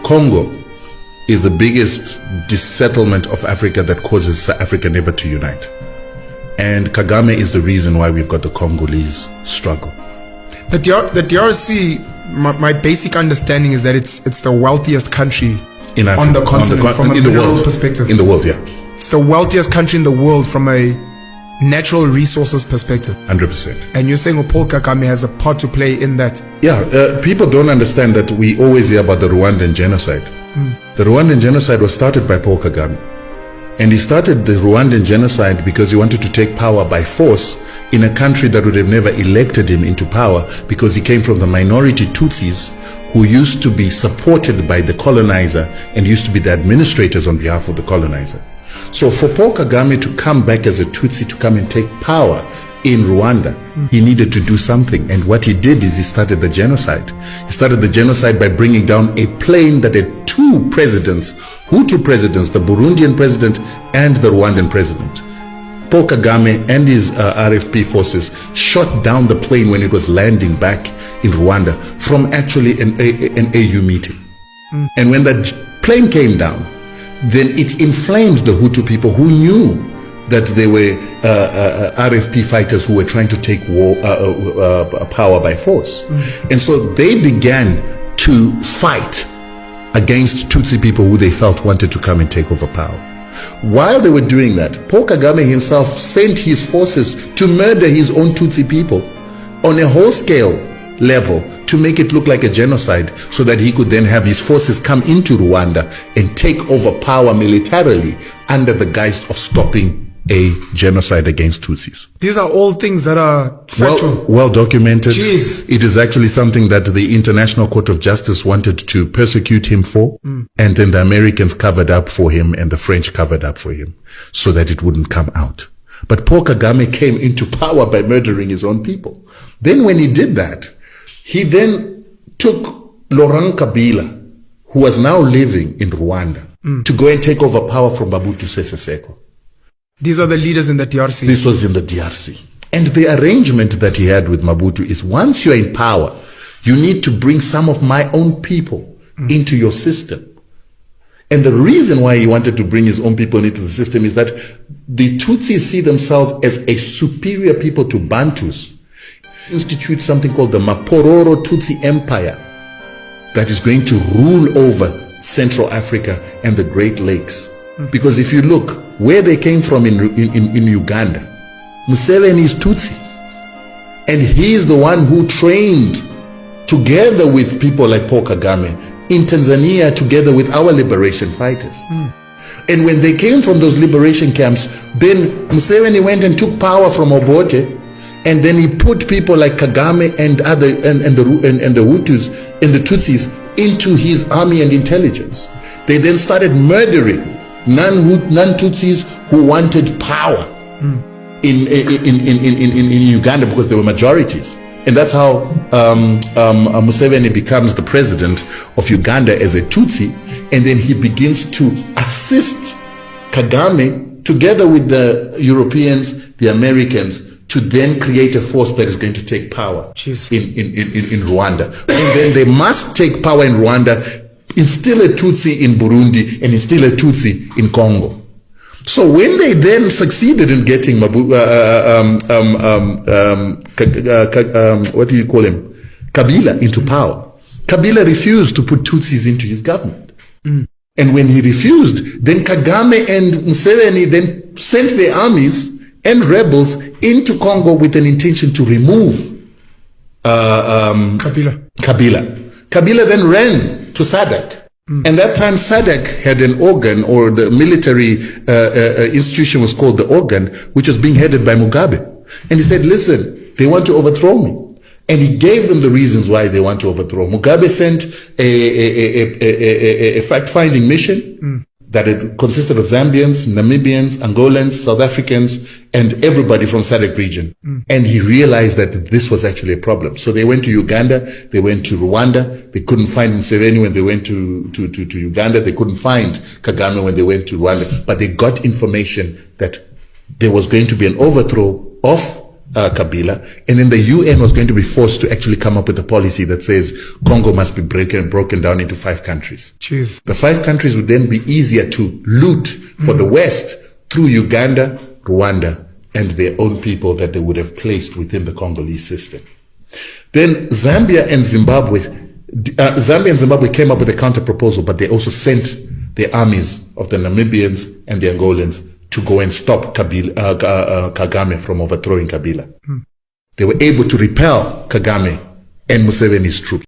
Congo is the biggest dissettlement of Africa that causes South Africa never to unite. And Kagame is the reason why we've got the Congolese struggle. The DRC, my basic understanding is that it's the wealthiest country In Africa, on the continent from a in the mineral world perspective. In the world, yeah. It's the wealthiest country in the world from a natural resources perspective. 100%. And you're saying Paul Kagame has a part to play in that? Yeah, people don't understand that we always hear about the Rwandan genocide. The Rwandan genocide was started by Paul Kagame. And he started the Rwandan genocide because he wanted to take power by force in a country that would have never elected him into power, because he came from the minority Tutsis who used to be supported by the colonizer and used to be the administrators on behalf of the colonizer. So for Paul Kagame to come back as a Tutsi to come and take power in Rwanda, he needed to do something. And what he did is he started the genocide. He started the genocide by bringing down a plane that had two presidents, Hutu presidents, the Burundian president and the Rwandan president. Paul Kagame and his RFP forces shot down the plane when it was landing back in Rwanda from actually an AU meeting. And when that plane came down, then it inflames the Hutu people who knew that they were RFP fighters who were trying to take power by force. And so they began to fight against Tutsi people who they felt wanted to come and take over power. While they were doing that, Paul Kagame himself sent his forces to murder his own Tutsi people on a whole-scale level to make it look like a genocide, so that he could then have his forces come into Rwanda and take over power militarily under the guise of stopping a genocide against Tutsis. These are all things that are factual. Well documented. Jeez. It is actually something that the International Court of Justice wanted to persecute him for, and then the Americans covered up for him and the French covered up for him so that it wouldn't come out. But Paul Kagame came into power by murdering his own people. Then when he did that, he then took Laurent Kabila, who was now living in Rwanda, to go and take over power from Mobutu Sese Seko. These are the leaders in the DRC. This was in the DRC. And the arrangement that he had with Mobutu is, once you're in power, you need to bring some of my own people into your system. And the reason why he wanted to bring his own people into the system is that the Tutsis see themselves as a superior people to Bantus. Institute something called the Mapororo Tutsi Empire that is going to rule over Central Africa and the Great Lakes. Because if you look where they came from in Uganda, Museveni is Tutsi, and he is the one who trained together with people like Paul Kagame in Tanzania, together with our liberation fighters. And when they came from those liberation camps, then Museveni went and took power from Obote, and then he put people like Kagame and the Hutus and the Tutsis into his army and intelligence. They then started murdering non-Tutsis who wanted power in Uganda, because they were majorities. And that's how Museveni becomes the president of Uganda as a Tutsi, and then he begins to assist Kagame together with the Europeans, the Americans, to then create a force that is going to take power in Rwanda. And then they must take power in Rwanda, instill a Tutsi in Burundi, and instill a Tutsi in Congo. So when they then succeeded in getting Kabila into power, Kabila refused to put Tutsis into his government. And when he refused, then Kagame and Museveni then sent their armies and rebels into Congo with an intention to remove Kabila. Kabila then ran to SADC. And that time SADC had an organ, or the military institution was called the organ, which was being headed by Mugabe. And he said, listen, they want to overthrow me. And he gave them the reasons why they want to overthrow. Mugabe sent a fact-finding mission that it consisted of Zambians, Namibians, Angolans, South Africans, and everybody from SADC region. And he realized that this was actually a problem. So they went to Uganda, they went to Rwanda, they couldn't find Museveni when they went to Uganda, they couldn't find Kagame when they went to Rwanda, but they got information that there was going to be an overthrow of Kabila, and then the UN was going to be forced to actually come up with a policy that says Congo must be broken down into 5 countries. Jeez. The 5 countries would then be easier to loot for the West through Uganda, Rwanda, and their own people that they would have placed within the Congolese system. Then Zambia and Zimbabwe came up with a counter proposal, but they also sent the armies of the Namibians and the Angolans to go and stop Kagame from overthrowing Kabila. They were able to repel Kagame and Museveni's troops.